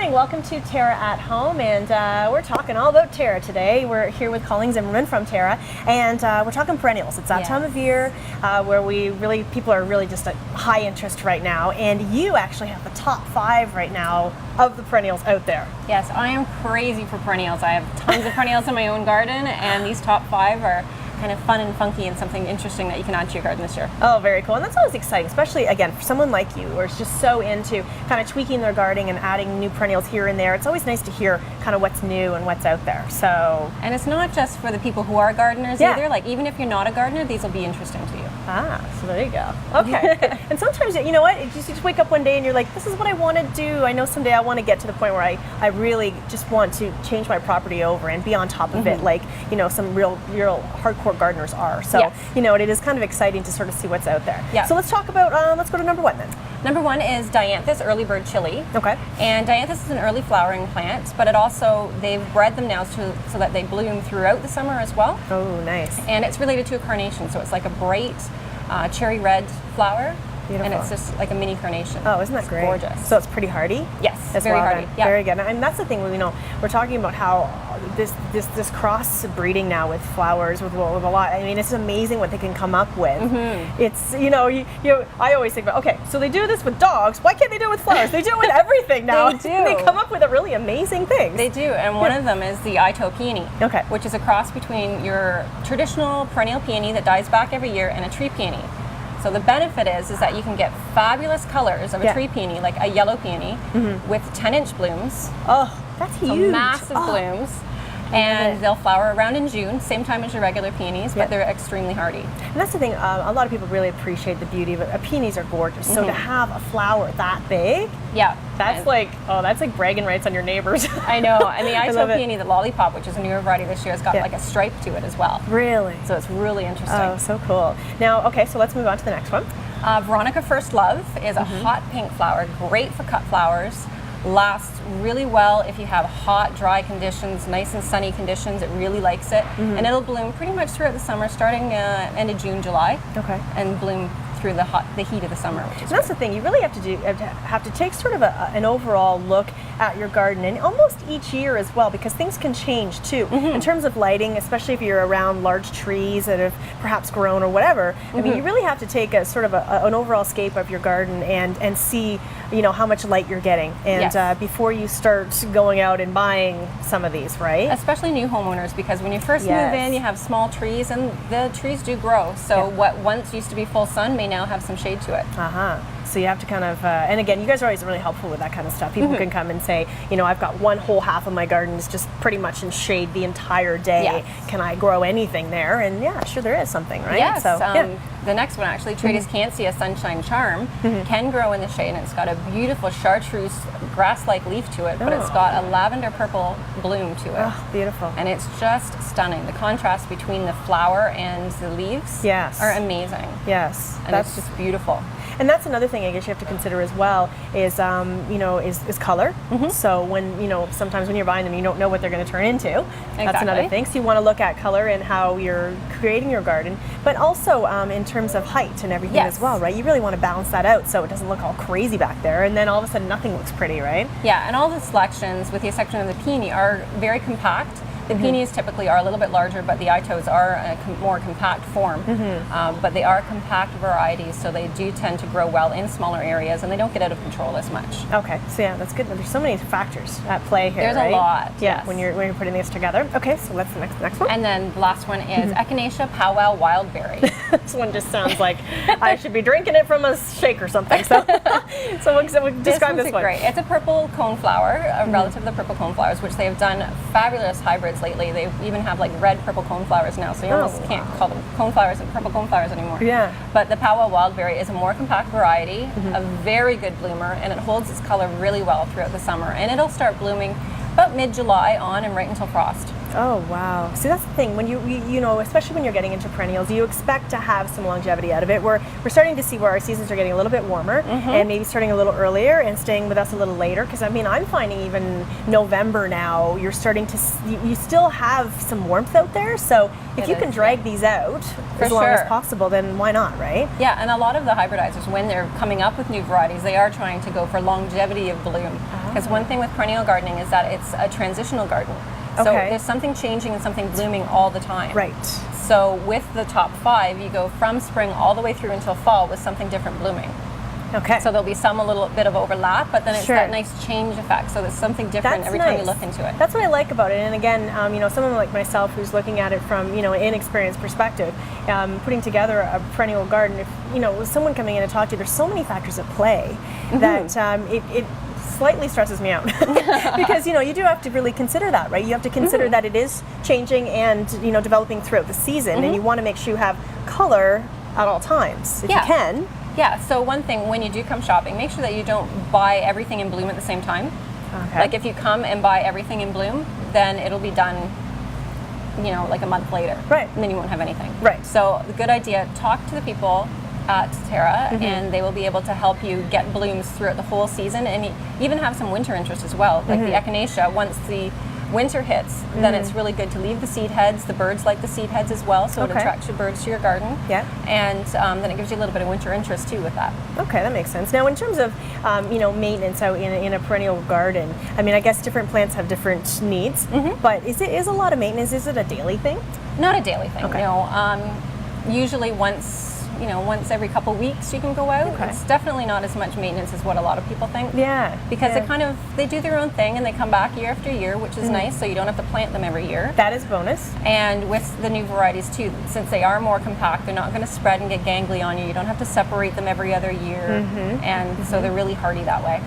morning. Welcome to TERRA at Home, and we're talking all about TERRA today. We're here with Colleen Zimmermann from TERRA, and we're talking perennials. It's that time of year where people are really just at high interest right now, and you actually have the top 5 right now of the perennials out there. Yes, I am crazy for perennials. I have tons of perennials in my own garden, and these top 5 are kind of fun and funky and something interesting that you can add to your garden this year. Oh, very cool. And that's always exciting, especially, again, for someone like you who is just so into kind of tweaking their gardening and adding new perennials here and there. It's always nice to hear kind of what's new and what's out there. And it's not just for the people who are gardeners either. Like, even if you're not a gardener, these will be interesting to you. Ah, so there you go. Okay. And sometimes, you know what, you just wake up one day and you're like, this is what I want to do. I know someday I want to get to the point where I really just want to change my property over and be on top of it, like, you know, some real hardcore gardeners are. So, you know, it is kind of exciting to sort of see what's out there. Yeah. So let's talk about, let's go to number 1 then. Number 1 is Dianthus early bird chili. Okay. And Dianthus is an early flowering plant, but they've bred them now so that they bloom throughout the summer as well. Oh, nice. And it's related to a carnation, so it's like a bright cherry red flower. Beautiful. And it's just like a mini carnation. Oh, isn't that great? Gorgeous. So it's pretty hardy? Yes, as very well, hardy. Yeah. Very good. And that's the thing, you know, we're talking about how this cross breeding now with flowers with a lot. I mean, it's amazing what they can come up with. It's, you know, I always think about, okay, so they do this with dogs. Why can't they do it with flowers? They do it with everything now. They do. They come up with a really amazing thing. They do, and one of them is the Ito peony, okay, which is a cross between your traditional perennial peony that dies back every year and a tree peony. So the benefit is that you can get fabulous colors of a tree peony, like a yellow peony, with 10-inch blooms. Oh, that's huge. So massive blooms. And they'll flower around in June, same time as your regular peonies, but they're extremely hardy. And that's the thing, a lot of people really appreciate the beauty of it. Peonies are gorgeous, so to have a flower that big, that's like bragging rights on your neighbors. I know, and the Ito peony, the lollipop, which is a newer variety this year, has got like a stripe to it as well. Really? So it's really interesting. Oh, so cool. Now, okay, so let's move on to the next one. Veronica First Love is a hot pink flower, great for cut flowers. Lasts really well if you have hot, dry conditions, nice and sunny conditions. It really likes it, and it'll bloom pretty much throughout the summer, starting end of June, July. Okay. And bloom through the heat of the summer, which is that's the thing. You really have to take sort of an overall look at your garden, and almost each year as well, because things can change too in terms of lighting, especially if you're around large trees that have perhaps grown or whatever. I mean, you really have to take a sort of an overall scape of your garden and see, you know, how much light you're getting, and before you start going out and buying some of these, right? Especially new homeowners, because when you first move in, you have small trees, and the trees do grow. So what once used to be full sun may now have some shade to it. So you have to kind of, and again, you guys are always really helpful with that kind of stuff. People can come and say, you know, I've got one whole half of my garden is just pretty much in shade the entire day. Can I grow anything there? And yeah, sure there is something, right? Yes. So, the next one, actually, Trades Cancia Sunshine Charm, can grow in the shade, and it's got a beautiful chartreuse grass-like leaf to it, but it's got a lavender purple bloom to it. Oh, beautiful. And it's just stunning. The contrast between the flower and the leaves are amazing. Yes. And it's just beautiful. And that's another thing I guess you have to consider as well is, you know, is color. So when, you know, sometimes when you're buying them, you don't know what they're going to turn into. That's another thing. So you want to look at color and how you're creating your garden, but also in terms of height and everything as well, right? You really want to balance that out so it doesn't look all crazy back there, and then all of a sudden nothing looks pretty, right? Yeah, and all the selections, with the exception of the peony, are very compact. The peonies typically are a little bit larger, but the Itos are a more compact form. But they are compact varieties, so they do tend to grow well in smaller areas, and they don't get out of control as much. Okay, so yeah, that's good. There's so many factors at play here. There's a lot. Yeah, when you're putting these together. Okay, so that's the next one. And then the last one is Echinacea Powwow Wildberry. This one just sounds like I should be drinking it from a shake or something. So, we'll describe this one. Great. It's a purple coneflower, a relative of the purple coneflowers, which they have done fabulous hybrids lately. They even have like red purple coneflowers now, so you almost can't call them coneflowers and purple coneflowers anymore. Yeah. But the Powwow Wildberry is a more compact variety, a very good bloomer, and it holds its color really well throughout the summer. And it'll start blooming about mid-July on and right until frost. Oh wow! See, that's the thing. When you know, especially when you're getting into perennials, you expect to have some longevity out of it. We're starting to see where our seasons are getting a little bit warmer, and maybe starting a little earlier and staying with us a little later. Because I mean, I'm finding even November now, you're starting to you still have some warmth out there. So if you can drag these out as long as possible, then why not, right? Yeah, and a lot of the hybridizers, when they're coming up with new varieties, they are trying to go for longevity of bloom. Because one thing with perennial gardening is that it's a transitional garden. So there's something changing and something blooming all the time. Right. So with the top 5, you go from spring all the way through until fall with something different blooming. Okay. So there'll be some a little bit of overlap, but then it's that nice change effect. So there's something different every time you look into it. That's what I like about it. And again, you know, someone like myself who's looking at it from, you know, an inexperienced perspective, putting together a perennial garden, if, you know, with someone coming in and talk to you, there's so many factors at play that it slightly stresses me out because, you know, you do have to really consider that, right? You have to consider that it is changing and, you know, developing throughout the season, and you want to make sure you have color at all times if you can. Yeah, so one thing, when you do come shopping, make sure that you don't buy everything in bloom at the same time. Okay. Like if you come and buy everything in bloom, then it'll be done, you know, like a month later. Right. And then you won't have anything. Right. So the good idea, talk to the people at TERRA, and they will be able to help you get blooms throughout the whole season, and even have some winter interest as well. Like the echinacea, once the winter hits, then it's really good to leave the seed heads. The birds like the seed heads as well, so it attracts your birds to your garden. Yeah. And then it gives you a little bit of winter interest too with that. Okay, that makes sense. Now, in terms of you know, maintenance out in a perennial garden, I mean, I guess different plants have different needs, but is a lot of maintenance? Is it a daily thing? Not a daily thing. Okay. No. Usually once every couple weeks you can go out. Okay. It's definitely not as much maintenance as what a lot of people think. Yeah. Because they do their own thing and they come back year after year, which is nice, so you don't have to plant them every year. That is bonus. And with the new varieties too, since they are more compact, they're not going to spread and get gangly on you. You don't have to separate them every other year, and so they're really hardy that way.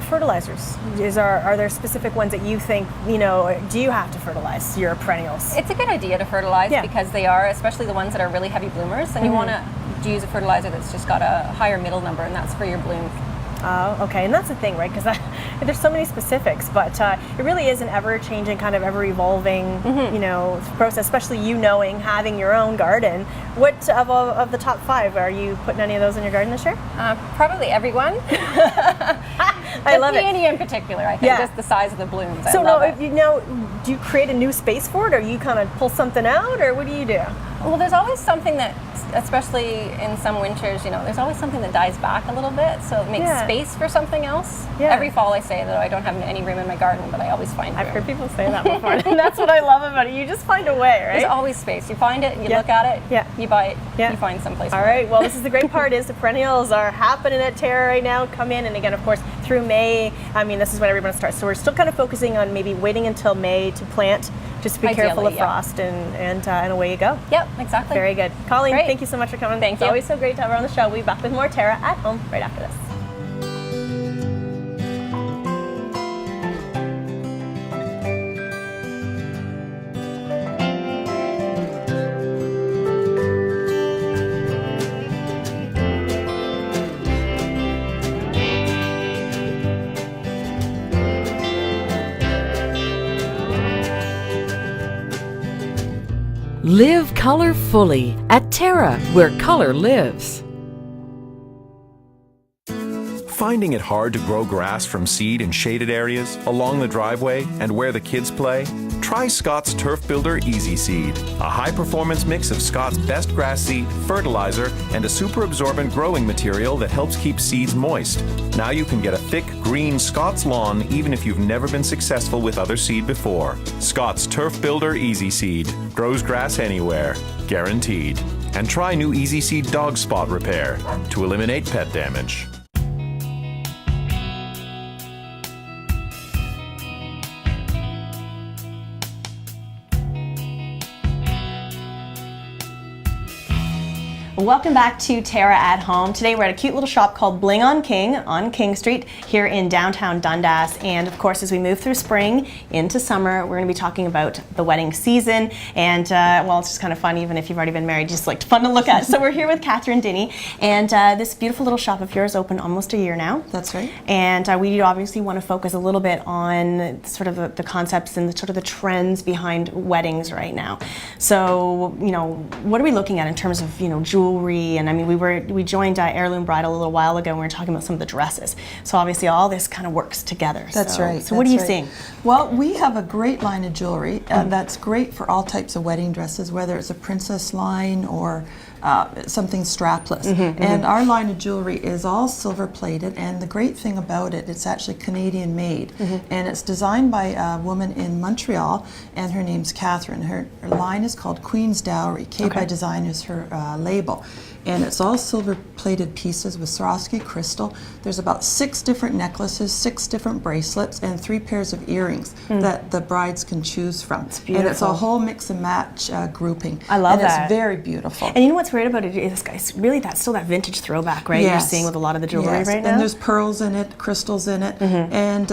Fertilizers. Are there specific ones that you think, you know, do you have to fertilize your perennials? It's a good idea to fertilize because they are, especially the ones that are really heavy bloomers, and you want to use a fertilizer that's just got a higher middle number, and that's for your bloom. Oh, okay, and that's the thing, right? Because there's so many specifics, but it really is an ever-changing, kind of ever-evolving, you know, process. Especially you knowing, having your own garden. What of the top 5 are you putting any of those in your garden this year? Probably everyone. I love peony in particular, I think, just the size of the blooms. So do you create a new space for it, or you kind of pull something out, or what do you do? Well, there's always something that, especially in some winters, you know, there's always something that dies back a little bit, so it makes space for something else. Yeah. Every fall I say that I don't have any room in my garden, but I always find room. I've heard people say that before, and that's what I love about it. You just find a way, right? There's always space. You find it, you look at it, you buy it, you find someplace. All right, well, this is the great part is the perennials are happening at TERRA right now. Come in, and again, of course, through May, I mean, this is when everyone starts. So we're still kind of focusing on maybe waiting until May to plant, just be careful of frost, and away you go. Yep, exactly. Very good. Colleen, thank you so much for coming. Thank you. It's always so great to have her on the show. We'll be back with more TERRA at home right after this. Live color fully at TERRA, where color lives. Finding it hard to grow grass from seed in shaded areas, along the driveway, and where the kids play? Try Scott's Turf Builder Easy Seed, a high-performance mix of Scott's best grass seed, fertilizer, and a super absorbent growing material that helps keep seeds moist. Now you can get a thick, green Scott's lawn even if you've never been successful with other seed before. Scott's Turf Builder Easy Seed grows grass anywhere, guaranteed. And try new Easy Seed Dog Spot Repair to eliminate pet damage. Welcome back to Terra at Home. Today we're at a cute little shop called Bling on King Street here in downtown Dundas. And of course, as we move through spring into summer, we're going to be talking about the wedding season. And well, it's just kind of fun, even if you've already been married, just like fun to look at. So we're here with Catherine Dinny, and this beautiful little shop of yours opened almost a year now. That's right. And we obviously want to focus a little bit on sort of the concepts and sort of the trends behind weddings right now. So, you know, what are we looking at in terms of, you know, jewelry? And I mean, we joined Heirloom Bridal a little while ago, and we were talking about some of the dresses. So obviously all this kind of works together. That's right. So what are you seeing? Well, we have a great line of jewelry, and that's great for all types of wedding dresses, whether it's a princess line or something strapless. And our line of jewelry is all silver plated, and the great thing about it, it's actually Canadian made. And it's designed by a woman in Montreal, and her name's Catherine. Her line is called Queen's Dowry. K by Design is her label. And it's all silver plated pieces with Swarovski crystal. There's about 6 different necklaces, 6 different bracelets, and 3 pairs of earrings that the brides can choose from. It's beautiful. And it's a whole mix and match grouping. I love that. And it's very beautiful. And you know what's great about it is, guys, really that's still that vintage throwback, right? Yes. You're seeing with a lot of the jewelry right now. And there's pearls in it, crystals in it, and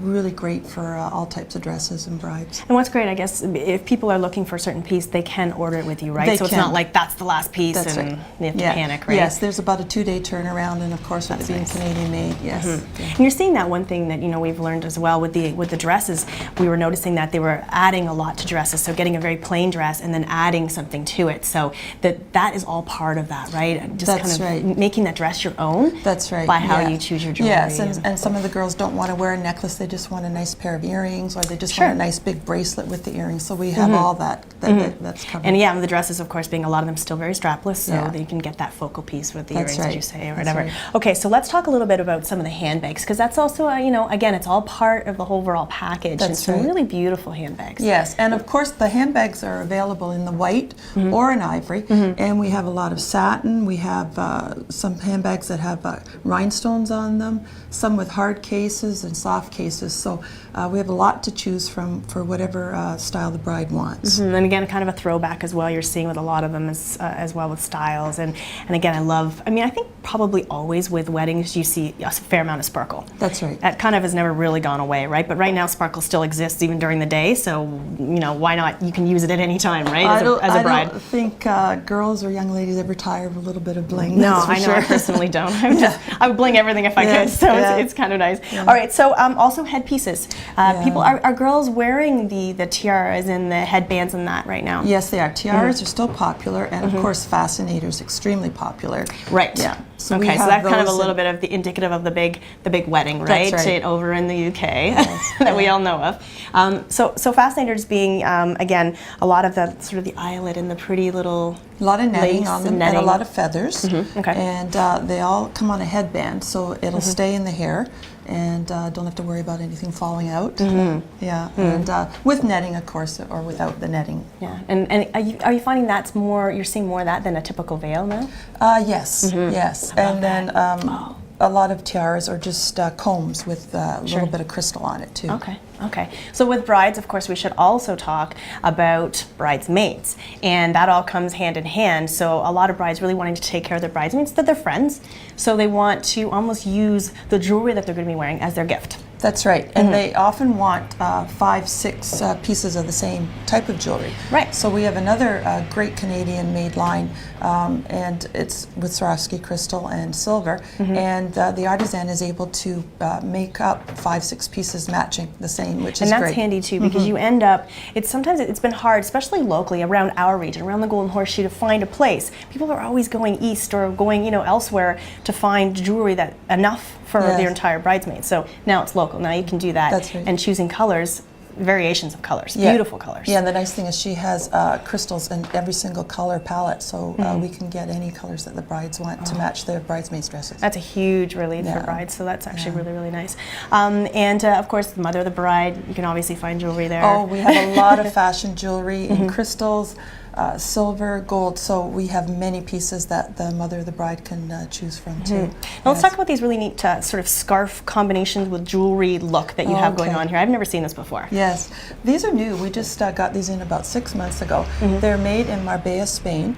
really great for all types of dresses and brides. And what's great, I guess, if people are looking for a certain piece, they can order it with you, right? They so it's can. not like that's the last piece That's and right. they have to panic, right? Yes, there's about a 2-day turnaround, and of course with it being Canadian made, yes. And you're seeing that one thing that, you know, we've learned as well with the dresses. We were noticing that they were adding a lot to dresses, so getting a very plain dress and then adding something to it. So that is all part of that, right? Just That's kind of right. making that dress your own. That's right. By how you choose your jewelry. Yes, and some of the girls don't want to wear a necklace, they just want a nice pair of earrings, or they just want a nice big bracelet with the earrings. So we have all that's covered. And yeah, the dresses, of course, being a lot of them still very strapless, so Yeah. you can get that focal piece with the That's earrings, as right. you say, or That's whatever. right. Okay, so let's talk a little bit about some of the handbags, because that's also, you know, again, it's all part of the whole overall package. That's and some right. really beautiful handbags. Yes, and of course the handbags are available in the white or in ivory, and we have a lot of satin. We have some handbags that have rhinestones on them, some with hard cases and soft cases. So we have a lot to choose from for whatever style the bride wants. And again, kind of a throwback as well. You're seeing with a lot of them as well with styles. And again, I think probably always with weddings you see a fair amount of sparkle. That's right. That kind of has never really gone away, right? But right now sparkle still exists even during the day. So, you know, why not? You can use it at any time, right? As a bride. I don't think girls or young ladies ever tire of a little bit of bling. No, that's for I know. sure. I personally don't. I would bling everything if I could. So it's kind of nice. All right. So also headpieces. People are girls wearing the tiaras and the headbands and that right now? Yes, they are. Tiaras are still popular, and of course, fascinators extremely popular. Right. Yeah. So okay, so that's kind of a little bit of the indicative of the big wedding, right? That's right. Over in the UK that we all know of. So fascinators being again a lot of the sort of the eyelet and the pretty little a lot of netting lace on them and a lot of feathers. Okay. And they all come on a headband, so it'll stay in the hair, and don't have to worry about anything falling out. Yeah. And with netting, of course, or without the netting. Yeah. And are you finding you're seeing more of that than a typical veil now? Yes. Yes. And then a lot of tiaras are just combs with a little bit of crystal on it too. Okay. So with brides, of course, we should also talk about bridesmaids, and that all comes hand in hand. So a lot of brides really wanting to take care of their bridesmaids, that they're friends, so they want to almost use the jewelry that they're going to be wearing as their gift. That's right, and they often want 5, 6 pieces of the same type of jewelry. Right. So we have another great Canadian-made line, and it's with Swarovski crystal and silver, and the artisan is able to make up 5, 6 pieces matching the same, which is great. And that's handy too, because you end up, sometimes it's been hard, especially locally around our region, around the Golden Horseshoe, to find a place. People are always going east or going, you know, elsewhere to find jewelry that enough for their entire bridesmaids. So now it's local. Now you can do that. That's right. And choosing colors, variations of colors, beautiful colors. Yeah, and the nice thing is she has crystals in every single color palette, so we can get any colors that the brides want to match their bridesmaids' dresses. That's a huge relief for brides, so that's actually really, really nice. And of course, the mother of the bride, you can obviously find jewelry there. Oh, we have a lot of fashion jewelry in crystals, silver, gold. So we have many pieces that the mother of the bride can choose from too. Now let's talk about these really neat sort of scarf combinations with jewelry look that you have going on here. I've never seen this before. Yes, these are new. We just got these in about 6 months ago. They're made in Marbella, Spain,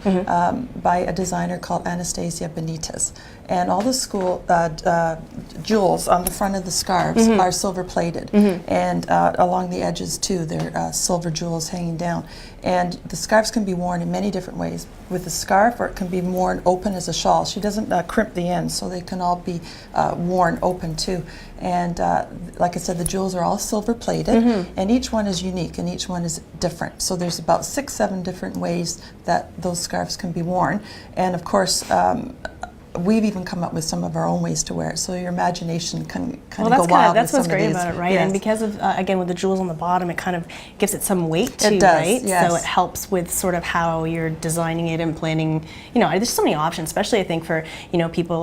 by a designer called Anastasia Benitez. And all the jewels on the front of the scarves are silver plated, and along the edges too, they're silver jewels hanging down. And the scarves can be worn in many different ways with a scarf, or it can be worn open as a shawl. She doesn't crimp the ends, so they can all be worn open too. And like I said, the jewels are all silver plated, and each one is unique and each one is different. So there's about 6, 7 different ways that those scarves can be worn. And of course, we've even come up with some of our own ways to wear it, so your imagination can kind of go wild. That's with what's some of great these. about it, right? Yes. And because of again with the jewels on the bottom, it kind of gives it some weight too, It does, right? yes. So it helps with sort of how you're designing it and planning. You know, there's so many options, especially I think for people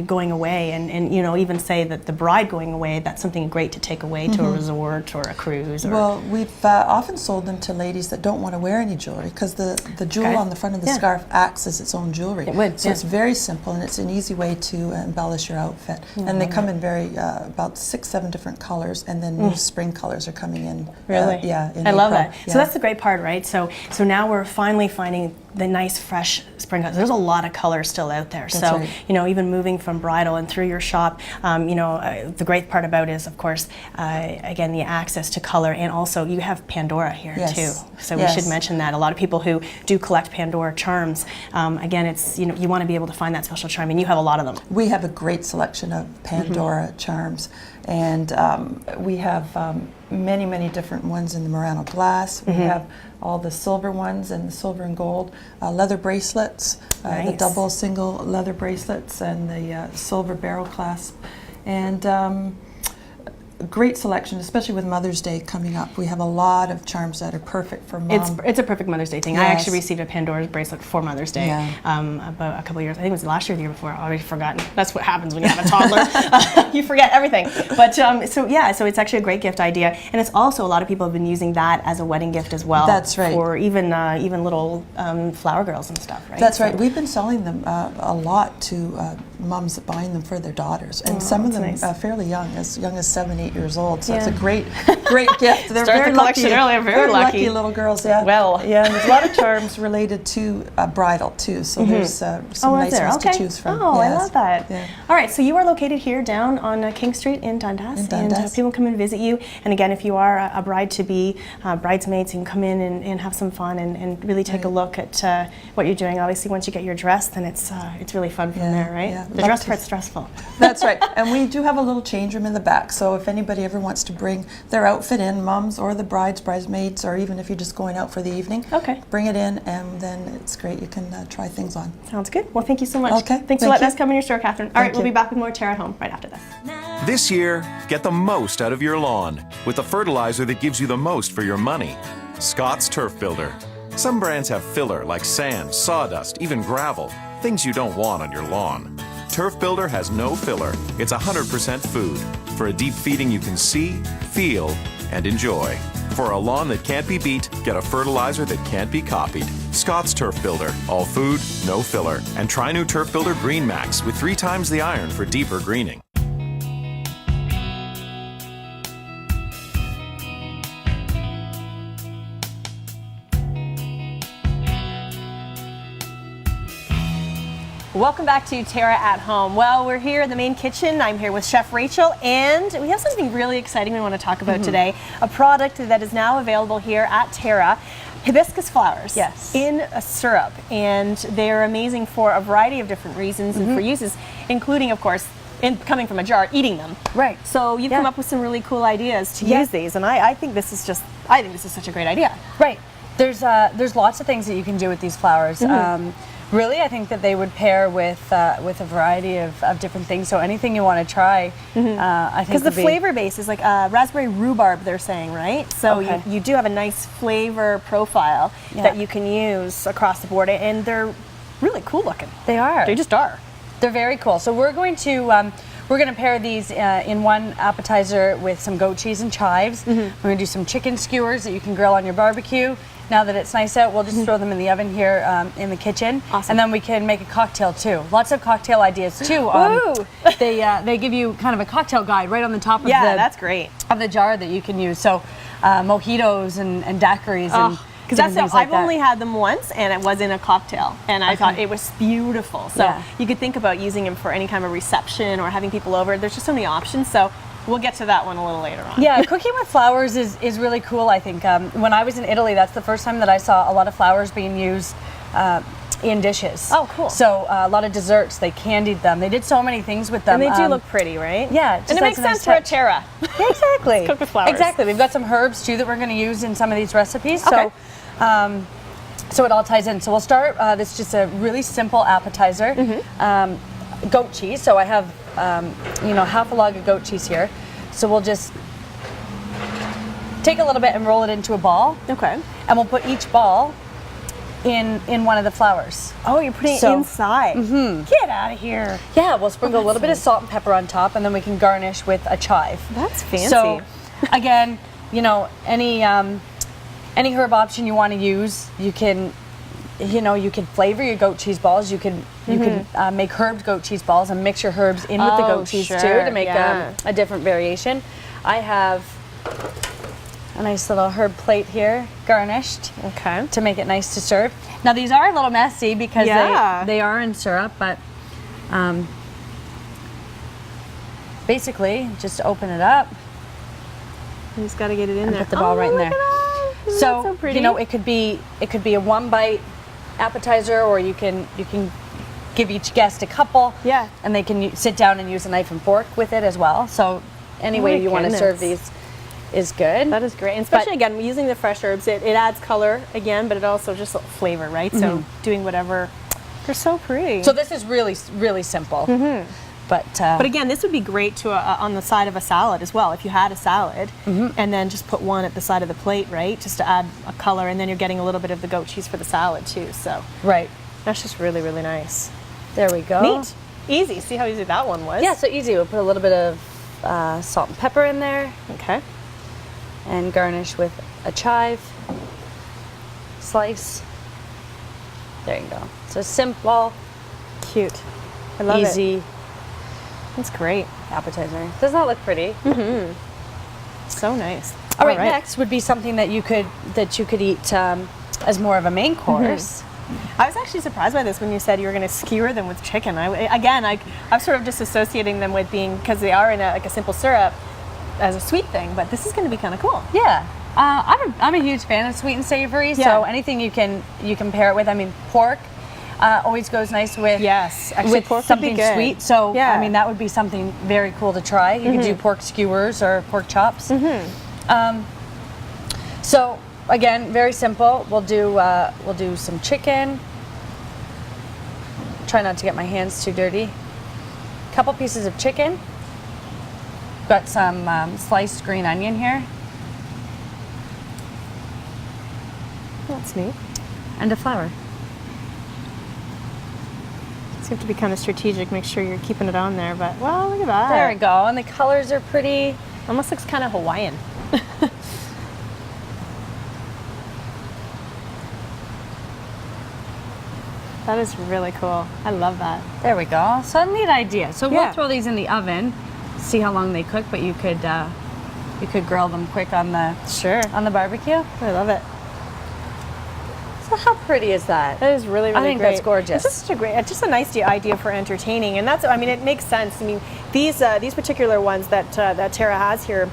going away, and even say that the bride going away, that's something great to take away to a resort or a cruise. Or Well, we've often sold them to ladies that don't want to wear any jewelry, because the jewel on the front of the scarf acts as its own jewelry. It would, So it's very simple, and it's an easy way to embellish your outfit. And they come in about 6, 7 different colors, and then new spring colors are coming in. Really? Yeah. In I love April. that. Yeah. So that's the great part, right? So now we're finally finding the nice, fresh spring colors. There's a lot of colors still out there. That's so, right. Even moving from bridal and through your shop, the great part about it is, of course, again, the access to color, and also you have Pandora here too. So we should mention that. A lot of people who do collect Pandora charms, again, it's, you want to be able to find that special charm, and you have a lot of them. We have a great selection of Pandora charms, and we have many, many different ones in the Murano glass. We have all the silver ones and the silver and gold, leather bracelets, the double, single leather bracelets, and the silver barrel clasp. And great selection, especially with Mother's Day coming up. We have a lot of charms that are perfect for mom. It's a perfect Mother's Day thing. Yes. I actually received a Pandora's bracelet for Mother's Day about a couple of years. I think it was last year or the year before. I've already forgotten. That's what happens when you have a toddler. You forget everything. But so it's actually a great gift idea. And it's also, a lot of people have been using that as a wedding gift as well. That's right. For even little flower girls and stuff, right? That's right. We've been selling them a lot to moms buying them for their daughters, and some of them fairly young as 7, 8 years old. So it's a great gift. They're Start very the collection lucky. early. Very lucky little girls. Yeah. Well. Yeah. And there's a lot of charms related to bridal too. So there's some nice ones to choose from. Oh, yes. I love that. Yeah. All right, so you are located here down on King Street in Dundas, and people come and visit you. And again, if you are a bride-to-be, bridesmaids, you can come in and have some fun and really take a look at what you're doing. Obviously, once you get your dress, then it's really fun from there, right? Yeah. The dress part's stressful. That's right. And we do have a little change room in the back. So if anybody ever wants to bring their outfit in, moms or the bridesmaids, or even if you're just going out for the evening, bring it in, and then it's great. You can try things on. Sounds good. Well, thank you so much. Okay. Thanks for letting us come in your store, Catherine. All right, we'll be back with more Terra at Home right after this. This year, get the most out of your lawn with the fertilizer that gives you the most for your money. Scott's Turf Builder. Some brands have filler like sand, sawdust, even gravel, things you don't want on your lawn. Turf Builder has no filler. It's 100% food for a deep feeding you can see, feel, and enjoy. For a lawn that can't be beat, get a fertilizer that can't be copied. Scott's Turf Builder. All food, no filler. And try new Turf Builder Green Max with 3 times the iron for deeper greening. Welcome back to Terra at Home. Well, we're here in the main kitchen. I'm here with Chef Rachel, and we have something really exciting we want to talk about today. A product that is now available here at Terra. Hibiscus flowers in a syrup, and they're amazing for a variety of different reasons and for uses, including, of course, coming from a jar, eating them. Right. So you've come up with some really cool ideas to use these, and I think this is such a great idea. Right. There's lots of things that you can do with these flowers. Really, I think that they would pair with a variety of different things. So anything you want to try, I think. Because the flavor base is like raspberry rhubarb, they're saying, right? So you do have a nice flavor profile that you can use across the board, and they're really cool looking. They are. They just are. They're very cool. So we're going to pair these in one appetizer with some goat cheese and chives. We're going to do some chicken skewers that you can grill on your barbecue, now that it's nice out, we'll just throw them in the oven here in the kitchen. Awesome. And then we can make a cocktail too. Lots of cocktail ideas too. Woo! They give you kind of a cocktail guide right on the top of that's great. of the jar that you can use. So mojitos and daiquiris and because different things like I've that. only had them once, and it was in a cocktail, and I thought it was beautiful. So Yeah. you could think about using them for any kind of reception or having people over. There's just so many options. So we'll get to that one a little later on. Yeah, cooking with flowers is really cool, I think. When I was in Italy, that's the first time that I saw a lot of flowers being used in dishes. Oh, cool. So a lot of desserts, they candied them. They did so many things with them. And they do look pretty, right? Yeah, just and it makes adds a nice sense for a touch. TERRA. Yeah, exactly. Cook with flowers. Exactly. We've got some herbs too that we're going to use in some of these recipes. Okay. So it all ties in. So we'll start. This is just a really simple appetizer. Goat cheese. So I have half a log of goat cheese here. So we'll just take a little bit and roll it into a ball. Okay. And we'll put each ball in one of the flowers. Oh, you're putting it inside. Get out of here. Yeah, we'll sprinkle a little bit of salt and pepper on top, and then we can garnish with a chive. That's fancy. So, again, any herb option you want to use, you can flavor your goat cheese balls. You can make herbed goat cheese balls and mix your herbs in with the goat cheese too to make a different variation. I have a nice little herb plate here, garnished. Okay. To make it nice to serve. Now these are a little messy because they are in syrup, but basically just open it up. You just got to get it in there. Put the ball right in there. So pretty. It could be a one bite appetizer, or you can give each guest a couple. Yeah. And they can sit down and use a knife and fork with it as well. So any way you want to serve these is good. That is great, and especially again using the fresh herbs. It adds color again, but it also just flavor, right? So doing whatever. They're so pretty. So this is really really simple. But again, this would be great to on the side of a salad as well. If you had a salad, and then just put one at the side of the plate, right? Just to add a color, and then you're getting a little bit of the goat cheese for the salad too. So right, that's just really really nice. there we go. Neat, easy. See how easy that one was? Yeah, so easy. We'll put a little bit of salt and pepper in there, Okay. and garnish with a chive slice. There you go. So simple, Cute. I love it. easy That's great. appetizer. Does that look pretty? So nice. All right, next would be something that you could eat as more of a main course. I was actually surprised by this when you said you were going to skewer them with chicken. I'm sort of just associating them with being, because they are in a simple syrup, as a sweet thing. But this is going to be kind of cool. Yeah. I'm a huge fan of sweet and savory, so anything you can pair it with. I mean, pork always goes nice with actually, with pork would something be good. sweet. So Yeah. I mean, that would be something very cool to try. You could do pork skewers or pork chops. So again, very simple. We'll do some chicken. Try not to get my hands too dirty. Couple pieces of chicken. Got some sliced green onion here. That's neat. And a flour. So you have to be kind of strategic, make sure you're keeping it on there. But wow, look at that. There we go. And the colors are pretty. Almost looks kind of Hawaiian. That is really cool. I love that. There we go. So a neat idea. So we'll Yeah. throw these in the oven, see how long they cook, but you could grill them quick on the barbecue. I love it. So how pretty is that? That is really, really I think great. that's gorgeous. It's just a nice idea for entertaining, and it makes sense. I mean, these particular ones that TERRA has here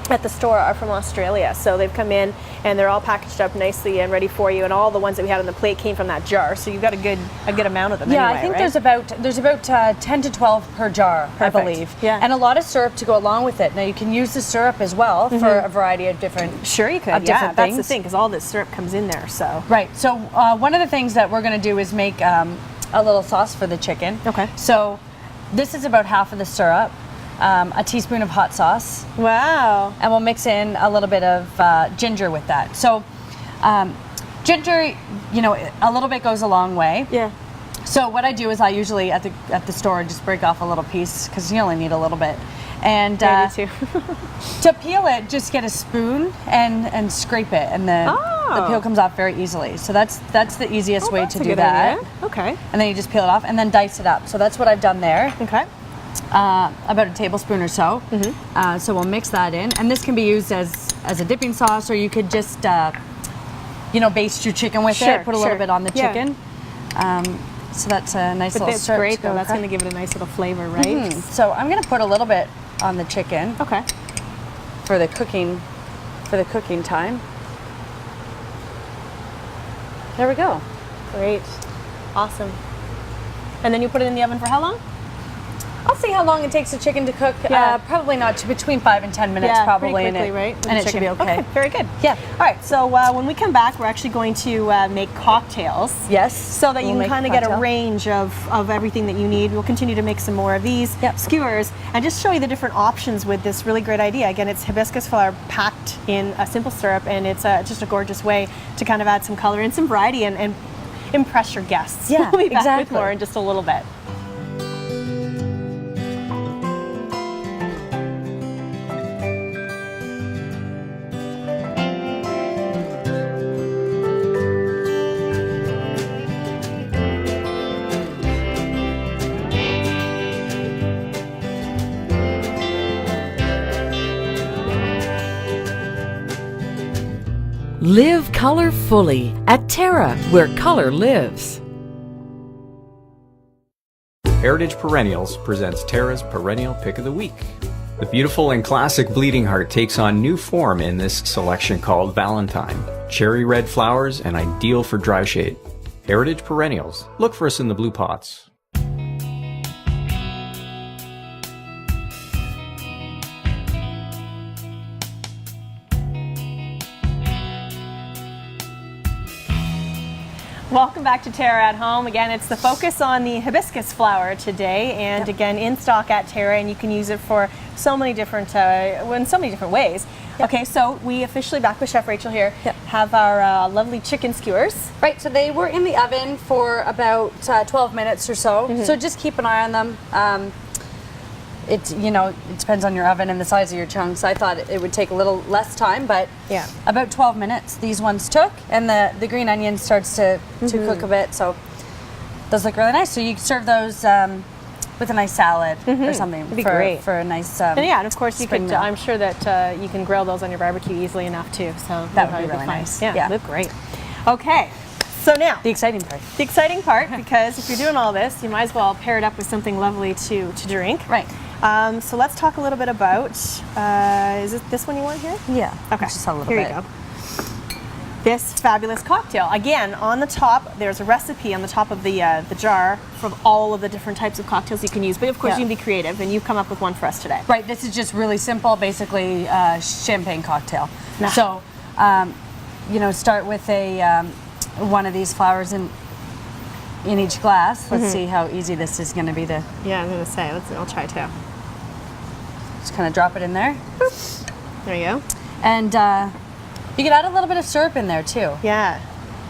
at the store are from Australia, so they've come in and they're all packaged up nicely and ready for you. And all the ones that we had on the plate came from that jar, so you've got a good amount of them. Yeah, anyway, I think right? there's about 10 to 12 per jar, Perfect. I believe. Yeah. And a lot of syrup to go along with it. Now you can use the syrup as well for a variety of different Sure, you could. of Yeah, different that's the things. thing, because all this syrup comes in there. So Right. So one of the things that we're going to do is make a little sauce for the chicken. Okay. So this is about half of the syrup, a teaspoon of hot sauce, wow. and we'll mix in a little bit of ginger with that. So ginger, a little bit goes a long way. Yeah. So what I do is I usually at the store just break off a little piece because you only need a little bit. And I do too. to peel it, just get a spoon and scrape it, and the peel comes off very easily. So that's the easiest way that's to a do good that. idea. Okay. And then you just peel it off and then dice it up. So that's what I've done there. Okay. About a tablespoon or so. So we'll mix that in, and this can be used as a dipping sauce, or you could just baste your chicken with it. Put a little bit on the chicken. So that's a nice little That's syrup great to though. go That's with going to give it a nice little flavor, right? So I'm going to put a little bit on the chicken Okay. for the cooking time. There we go. Great. Awesome. And then you put it in the oven for how long? I'll see how long it takes the chicken to cook. Yeah. Probably not between 5 and 10 minutes, probably, pretty quickly, and right? With and the it should be chicken. okay. Very good. Yeah. All right. So when we come back, we're actually going to make cocktails. Yes. So that you We'll can make kind of get a cocktail. range of everything that you need. We'll continue to make some more of these skewers and just show you the different options with this really great idea. Again, it's hibiscus flower packed in a simple syrup, and it's just a gorgeous way to kind of add some color and some variety and impress your guests. Yeah, We'll be back with exactly. more in just a little bit. Live color fully at Terra, where color lives. Heritage Perennials presents Terra's Perennial Pick of the Week. The beautiful and classic bleeding heart takes on new form in this selection called Valentine. Cherry red flowers and ideal for dry shade. Heritage Perennials. Look for us in the blue pots. Welcome back to Terra at Home. Again, it's the focus on the hibiscus flower today, and again in stock at Terra, and you can use it for so many different in so many different ways. Okay, so we officially, back with Chef Rachel here, have our lovely chicken skewers. Right, so they were in the oven for about 12 minutes or so. So just keep an eye on them. It depends on your oven and the size of your chunks. I thought it would take a little less time, but about 12 minutes these ones took, and the green onion starts to cook a bit, so those look really nice. So you can serve those with a nice salad or something. It'd be great for a nice and of course you spring could. meal. I'm sure that you can grill those on your barbecue easily enough too. So That would be probably really fine. nice. Yeah, Yeah. look great. Okay, so now the exciting part. the exciting part, because if you're doing all this, you might as well pair it up with something lovely to drink. Right. So let's talk a little bit about, is it this one you want here? Yeah. Okay, Just a little here bit. you go. This fabulous cocktail. Again, on the top, there's a recipe on the top of the jar from all of the different types of cocktails you can use. But of course, you can be creative, and you've come up with one for us today. Right, this is just really simple, basically champagne cocktail. Nah. So, start with a one of these flowers in each glass. Let's see how easy this is going to be to Yeah, I'm gonna say. I'll try too. just kind of drop it in there. There you go. And you can add a little bit of syrup in there too. Yeah,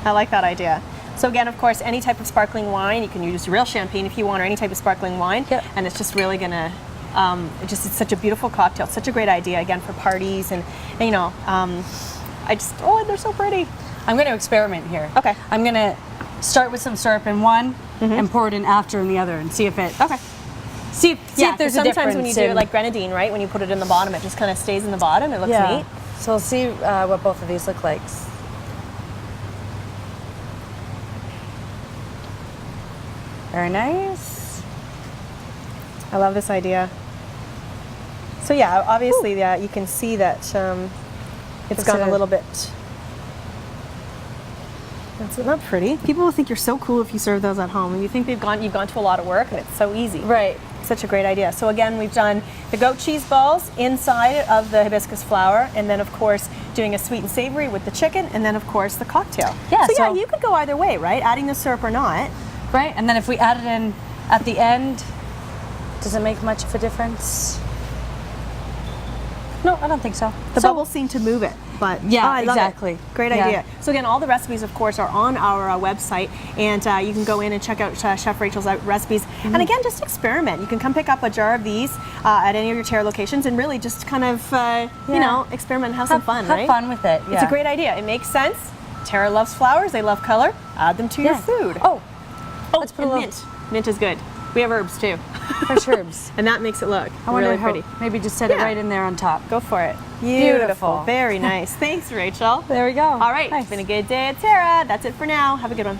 I like that idea. So again, of course, any type of sparkling wine, you can use real champagne if you want, or any type of sparkling wine. Yep. And it's just really gonna, it's such a beautiful cocktail. It's such a great idea, again, for parties and they're so pretty. I'm going to experiment here. Okay. I'm going to start with some syrup in one and pour it in after in the other and see if it. Okay. See if there's a difference. Sometimes when you do it like grenadine, right, when you put it in the bottom, it just kind of stays in the bottom. It looks neat. So we'll see what both of these look like. Very nice. I love this idea. So yeah, obviously, you can see that it's gone a little bit. That's not pretty. People will think you're so cool if you serve those at home, and you think you've gone to a lot of work, and it's so easy. Right. Such a great idea. So again, we've done the goat cheese balls inside of the hibiscus flower, and then of course doing a sweet and savory with the chicken, and then of course the cocktail. Yeah, So so you could go either way, right? Adding the syrup or not. Right, and then if we add it in at the end, does it make much of a difference? No, I don't think so. The bubbles seem to move it. but Yeah, I love it. exactly. Great Yeah. idea. So again, all the recipes, of course, are on our website, and you can go in and check out Chef Rachel's recipes. And again, just experiment. You can come pick up a jar of these at any of your Terra locations, and really just kind of you know, experiment and have some fun. Have right? fun with it. It's a great idea. It makes sense. Terra loves flowers. They love color. Add them to your food. Oh, let's put a mint. Mint is good. We have herbs too. fresh herbs. And that makes it look I wonder really how, pretty. maybe just set it right in there on top. Go for it. Beautiful. Very nice. Thanks, Rachel. There we go. All right. Nice. It's been a good day at Terra. That's it for now. Have a good one.